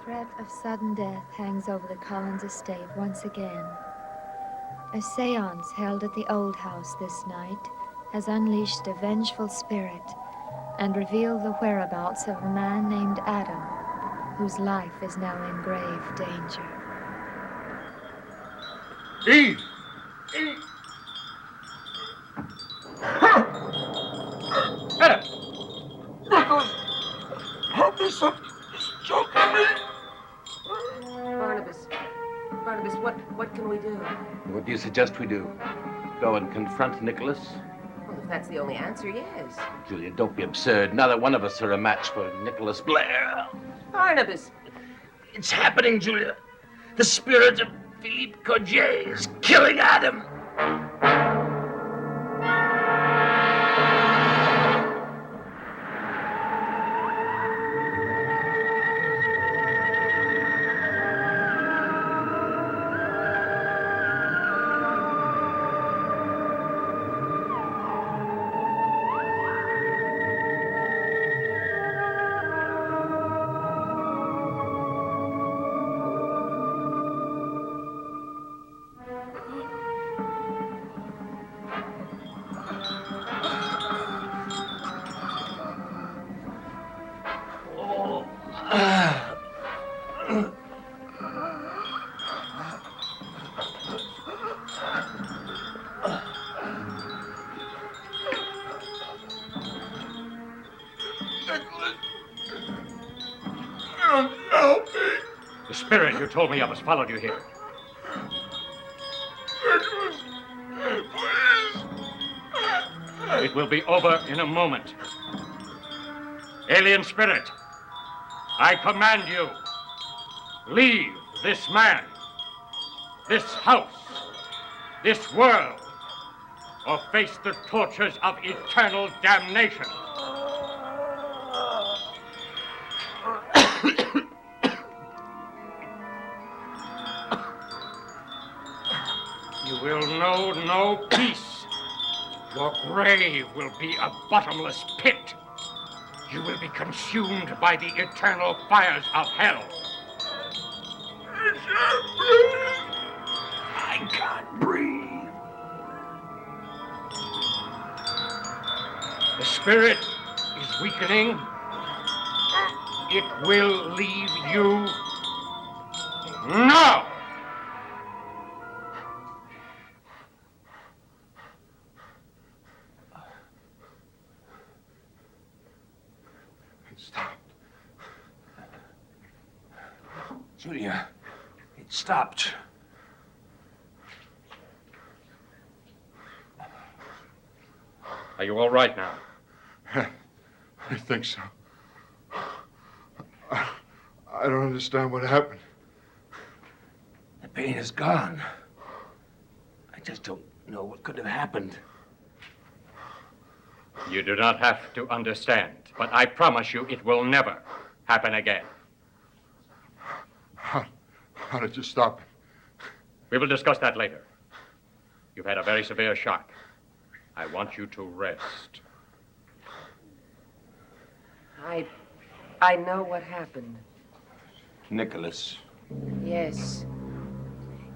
threat of sudden death hangs over the Collins estate once again. A seance held at the old house this night has unleashed a vengeful spirit and revealed the whereabouts of a man named Adam, whose life is now in grave danger. Eve! Eve! Adam! Nicholas! Help me, son! He's choking me! Barnabas, what can we do? What do you suggest we do? Go and confront Nicholas? Well, if that's the only answer, yes. Julia, don't be absurd. Neither one of us are a match for Nicholas Blair. Barnabas! It's happening, Julia. The spirit of Philippe Cordier is killing Adam. The spirit you told me of has followed you here. Nicholas, please! It will be over in a moment. Alien spirit, I command you, leave this man, this house, this world, or face the tortures of eternal damnation. You will know no peace. Your grave will be a bottomless pit. You will be consumed by the eternal fires of hell. I can't breathe. The spirit is weakening. It will leave you now. It stopped. Julia, it stopped. Are you all right now? I think so. I don't understand what happened. The pain is gone. I just don't know what could have happened. You do not have to understand, but I promise you it will never happen again. How did you stop it? We will discuss that later. You've had a very severe shock. I want you to rest. I know what happened. Nicholas. Yes.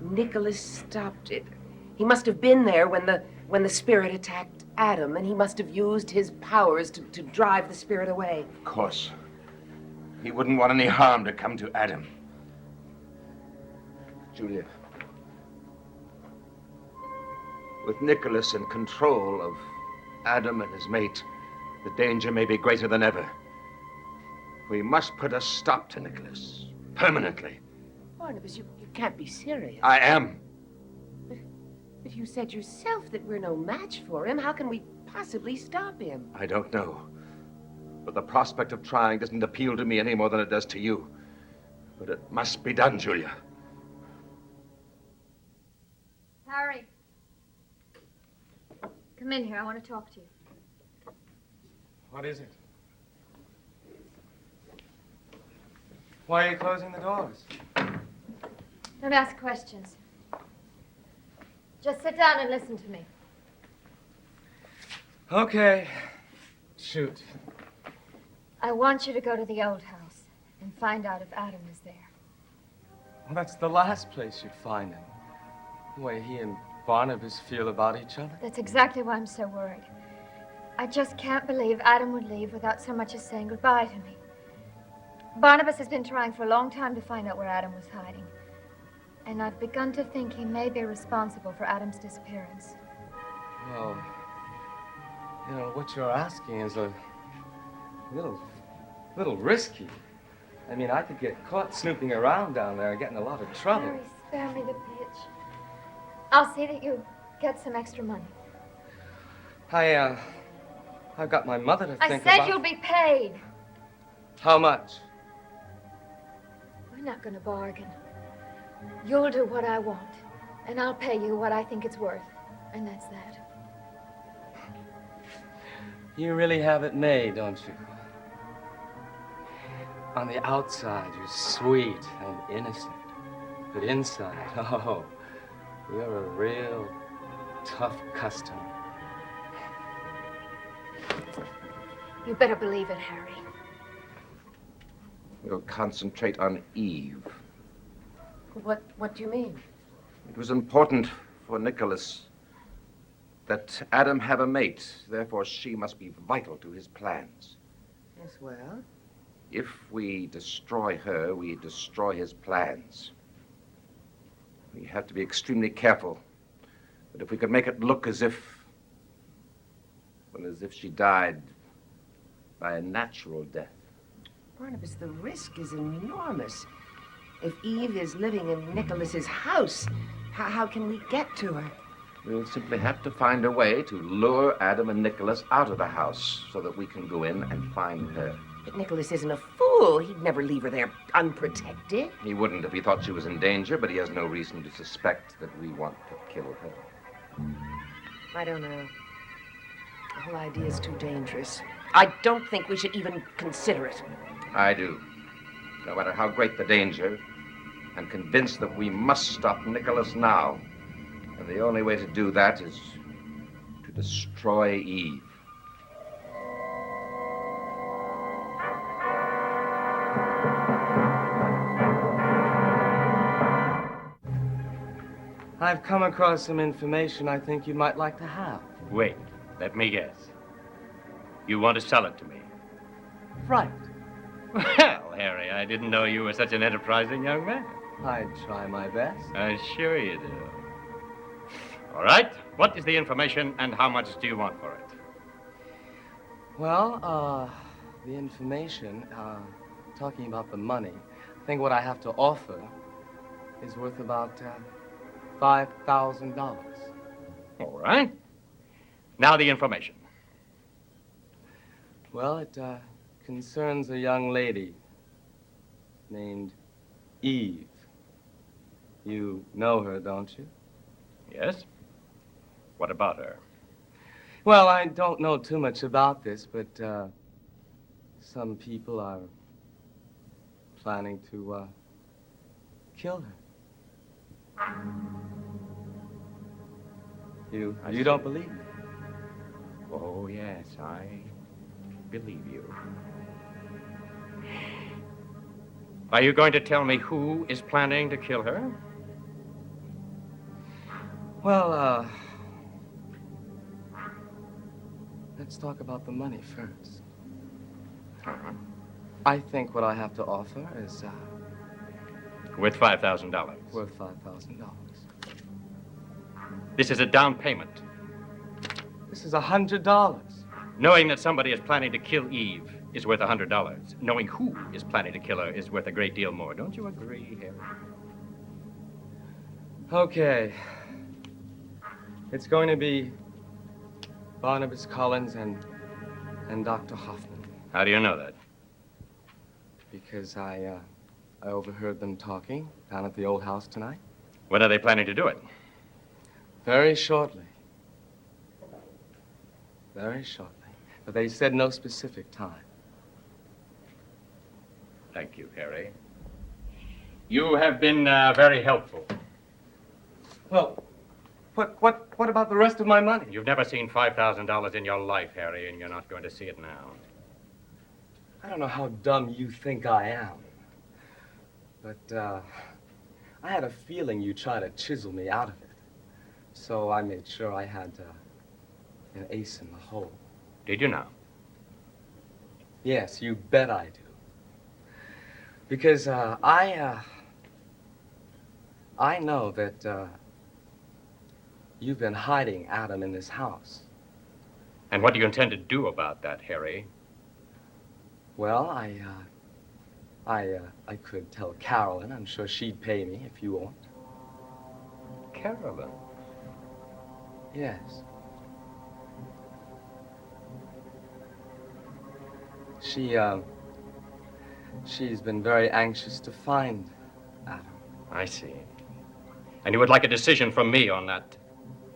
Nicholas stopped it. He must have been there when the spirit attacked Adam, and he must have used his powers to drive the spirit away. Of course. He wouldn't want any harm to come to Adam. Julia. With Nicholas in control of Adam and his mate, the danger may be greater than ever. We must put a stop to Nicholas. Permanently. Barnabas, you can't be serious. I am. But you said yourself that we're no match for him. How can we possibly stop him? I don't know. But the prospect of trying doesn't appeal to me any more than it does to you. But it must be done, Julia. Harry. Come in here. I want to talk to you. What is it? Why are you closing the doors? Don't ask questions. Just sit down and listen to me. Okay. Shoot. I want you to go to the old house and find out if Adam is there. Well, that's the last place you'd find him. The way he and Barnabas feel about each other. That's exactly why I'm so worried. I just can't believe Adam would leave without so much as saying goodbye to me. Barnabas has been trying for a long time to find out where Adam was hiding. And I've begun to think he may be responsible for Adam's disappearance. Well, what you're asking is a little risky. I mean, I could get caught snooping around down there and get in a lot of trouble. Harry, spare me the pitch. I'll see that you get some extra money. I've got my mother to think about. I said you'll be paid. How much? We're not going to bargain. You'll do what I want, and I'll pay you what I think it's worth. And that's that. You really have it made, don't you? On the outside, you're sweet and innocent. But inside, oh, you're a real tough customer. You better believe it, Harry. We'll concentrate on Eve. What do you mean? It was important for Nicholas that Adam have a mate. Therefore, she must be vital to his plans. Yes, well? If we destroy her, we destroy his plans. We have to be extremely careful. But if we could make it look as if she died by a natural death. Barnabas, the risk is enormous. If Eve is living in Nicholas's house, how can we get to her? We'll simply have to find a way to lure Adam and Nicholas out of the house so that we can go in and find her. But Nicholas isn't a fool. He'd never leave her there unprotected. He wouldn't if he thought she was in danger, but he has no reason to suspect that we want to kill her. I don't know. The whole idea is too dangerous. I don't think we should even consider it. I do. No matter how great the danger, I'm convinced that we must stop Nicholas now. And the only way to do that is to destroy Eve. I've come across some information I think you might like to have. Wait, let me guess. You want to sell it to me? Right. Well, Harry, I didn't know you were such an enterprising young man. I'd try my best. I'm sure you do. All right. What is the information and how much do you want for it? Well, the information, talking about the money, I think what I have to offer is worth about $5,000. All right. Now the information. Well, it concerns a young lady named Eve. You know her, don't you? Yes? What about her? Well, I don't know too much about this, but some people are planning to kill her. You don't believe me? Oh, yes, I believe you. Are you going to tell me who is planning to kill her? Well, let's talk about the money first. Uh-huh. I think what I have to offer is With $5,000. worth $5,000. This is a down payment. This is $100. Knowing that somebody is planning to kill Eve is worth $100. Knowing who is planning to kill her is worth a great deal more. Don't you agree, Harry? Okay. It's going to be Barnabas Collins and Dr. Hoffman. How do you know that? Because I overheard them talking down at the old house tonight. When are they planning to do it? Very shortly. Very shortly. But they said no specific time. Thank you, Harry. You have been very helpful. Well, what about the rest of my money? You've never seen $5,000 in your life, Harry, and you're not going to see it now. I don't know how dumb you think I am. But, I had a feeling you'd try to chisel me out of it. So I made sure I had, an ace in the hole. Did you now? Yes, you bet I do. Because, I know that, you've been hiding Adam in this house. And what do you intend to do about that, Harry? Well, I could tell Carolyn. I'm sure she'd pay me if you won't. Carolyn? Yes. She's been very anxious to find Adam. I see. And you would like a decision from me on that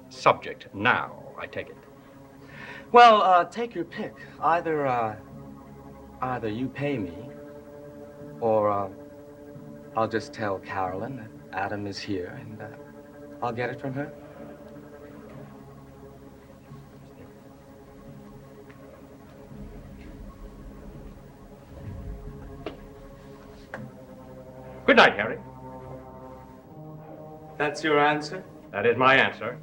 subject now, I take it. Well, take your pick. Either you pay me, or, I'll just tell Carolyn that Adam is here, and, I'll get it from her. Good night, Harry. That's your answer? That is my answer.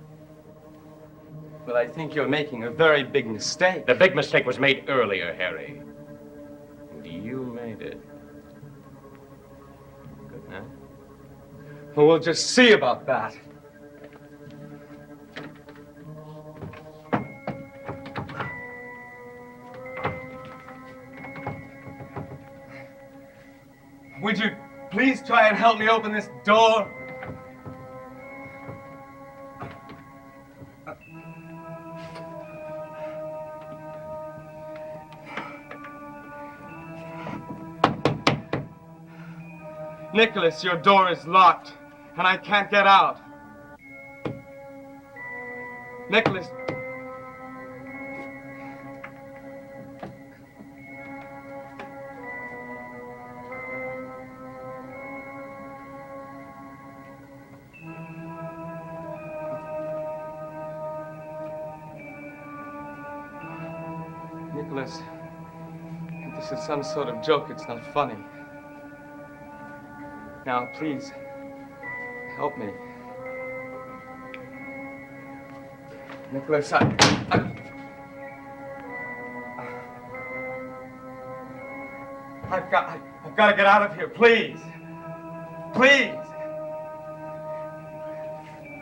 Well, I think you're making a very big mistake. The big mistake was made earlier, Harry. And you made it. Good night. Well, we'll just see about that. Would you please try and help me open this door? Nicholas, your door is locked, and I can't get out. Nicholas. Nicholas, if this is some sort of joke, it's not funny. Now, please, help me. Nicholas, I've got to get out of here, please. Please.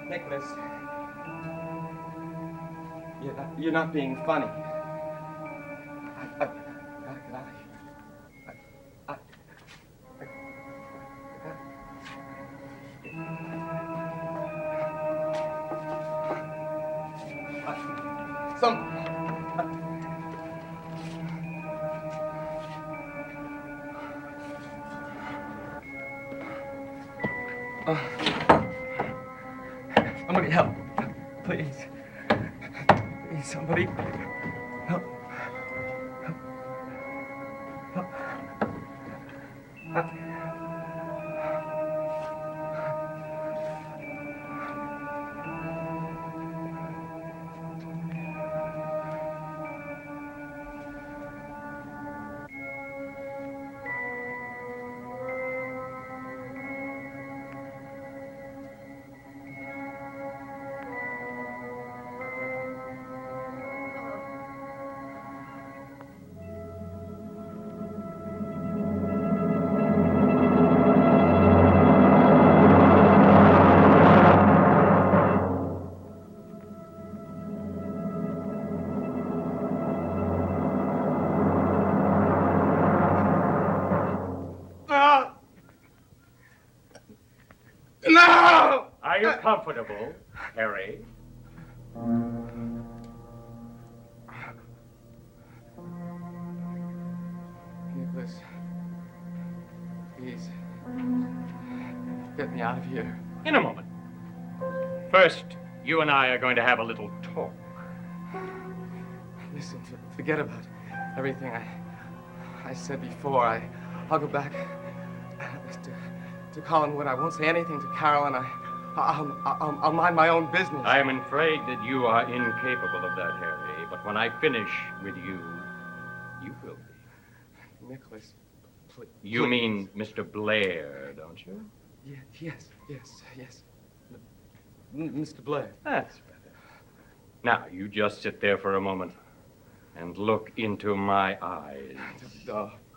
Nicholas, you're not being funny. I've got to get out of here. Somebody help, please. Please, somebody help. No! Are you comfortable, Harry? Nicholas, please, get me out of here. In a moment. First, you and I are going to have a little talk. Listen, forget about everything I said before. I'll go back to Collinwood. I won't say anything to Carolyn. I'll mind my own business. I am afraid that you are incapable of that, Harry. But when I finish with you, you will be. Nicholas, please. You mean Mr. Blair, don't you? Yes. Mr. Blair. That's better. Now, you just sit there for a moment and look into my eyes.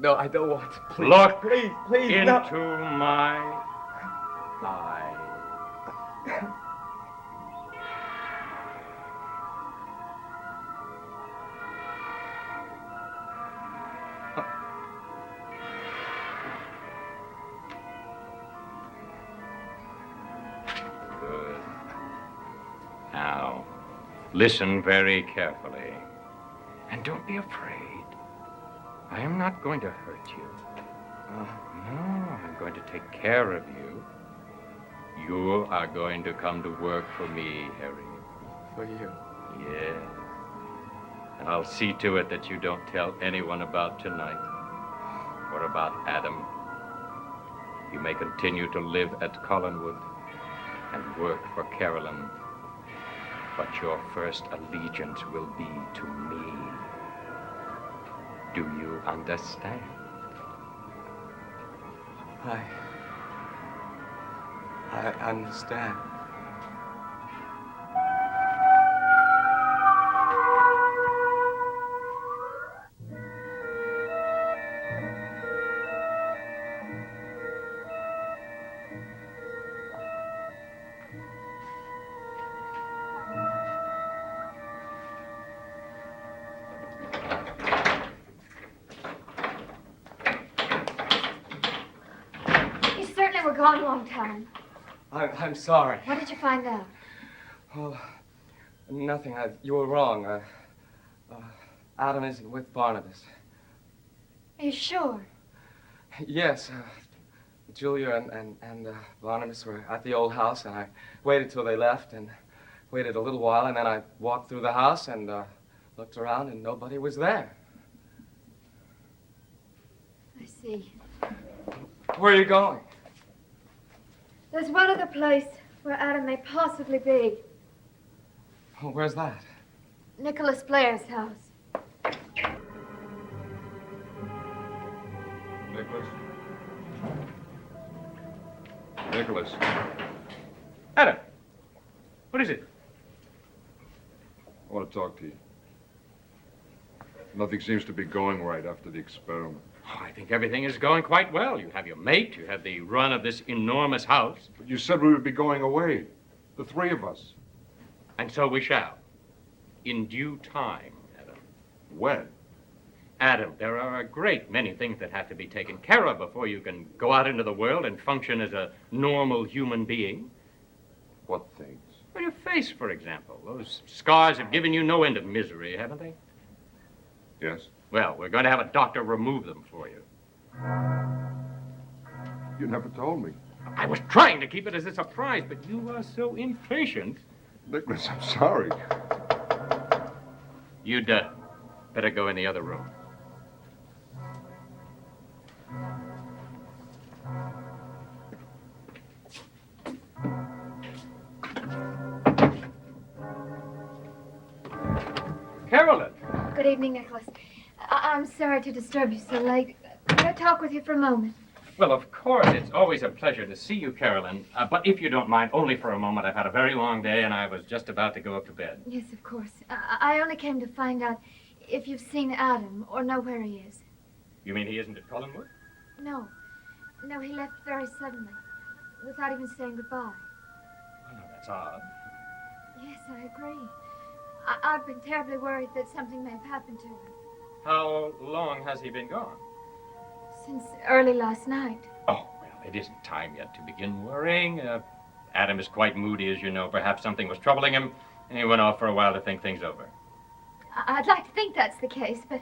No, I don't want to. Please. Look please, into no. my eyes. Good. Now, listen very carefully. And don't be afraid. I am not going to hurt you. No, I'm going to take care of you. You are going to come to work for me, Harry. For you. Yes. And I'll see to it that you don't tell anyone about tonight or about Adam. You may continue to live at Collinwood and work for Carolyn, but your first allegiance will be to me. Do you understand? I understand. You certainly were gone a long time. I'm sorry. What did you find out? Well, nothing. You were wrong. Adam isn't with Barnabas. Are you sure? Yes, Julia and Barnabas were at the old house, and I waited till they left and waited a little while, and then I walked through the house and looked around, and nobody was there. I see. Where are you going? There's one other place where Adam may possibly be. Oh, where's that? Nicholas Blair's house. Nicholas. Adam, what is it? I want to talk to you. Nothing seems to be going right after the experiment. Oh, I think everything is going quite well. You have your mate, you have the run of this enormous house, But you said we would be going away. The three of us. and so we shall. In due time, Adam. When? Adam, there are a great many things that have to be taken care of before you can go out into the world and function as a normal human being. What things? Well, your face, for example. Those scars have given you no end of misery, haven't they? Yes? Well, we're going to have a doctor remove them for you. You never told me. I was trying to keep it as a surprise, but you are so impatient. Nicholas, I'm sorry. You'd better go in the other room. Carolyn! Good evening, Nicholas. I'm sorry to disturb you so late. Could I talk with you for a moment? Well, of course, it's always a pleasure to see you, Carolyn. But if you don't mind, only for a moment. I've had a very long day, and I was just about to go up to bed. Yes, of course. I only came to find out if you've seen Adam or know where he is. You mean he isn't at Collinwood? No. No, he left very suddenly, without even saying goodbye. Oh, no, that's odd. Yes, I agree. I've been terribly worried that something may have happened to him. How long has he been gone? Since early last night. Oh, well, it isn't time yet to begin worrying. Adam is quite moody, as you know. Perhaps something was troubling him, and he went off for a while to think things over. I'd like to think that's the case, but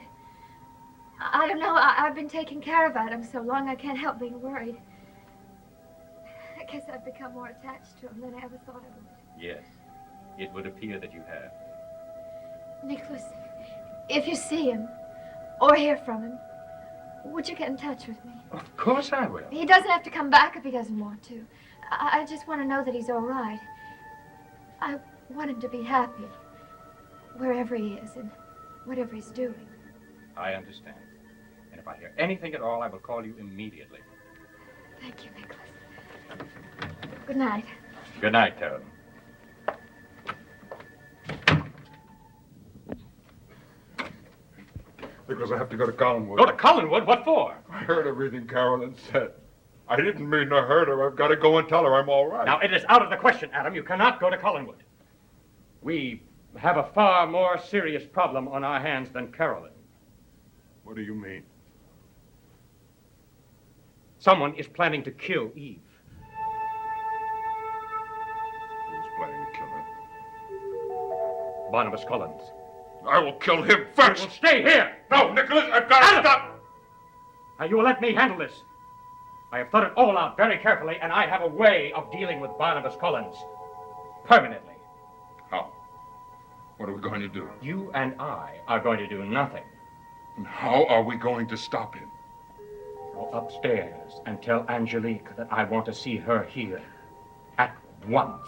I don't know. I've been taking care of Adam so long I can't help being worried. I guess I've become more attached to him than I ever thought I would. Yes, it would appear that you have. Nicholas, if you see him or hear from him, would you get in touch with me? Of course I will. He doesn't have to come back if he doesn't want to. I just want to know that he's all right. I want him to be happy, wherever he is and whatever he's doing. I understand. And if if I hear anything at all, I will call you immediately. Thank you, Nicholas. Good night. Good night, Carolyn. Because I have to go to Collinwood. Go to Collinwood? What for? I heard everything Carolyn said. I didn't mean to hurt her. I've got to go and tell her I'm all right. Now, it is out of the question, Adam. You cannot go to Collinwood. We have a far more serious problem on our hands than Carolyn. What do you mean? Someone is planning to kill Eve. Who's planning to kill her? Barnabas Collins. I will kill him You first. will stay here. No, Nicholas, I've got to Adam! stop. Now, you will let me handle this. I have thought it all out very carefully, and I have a way of dealing with Barnabas Collins. Permanently. How? What are we going to do? You and I are going to do nothing. And how are we going to stop him? Go upstairs and tell Angelique that I want to see her here. At once.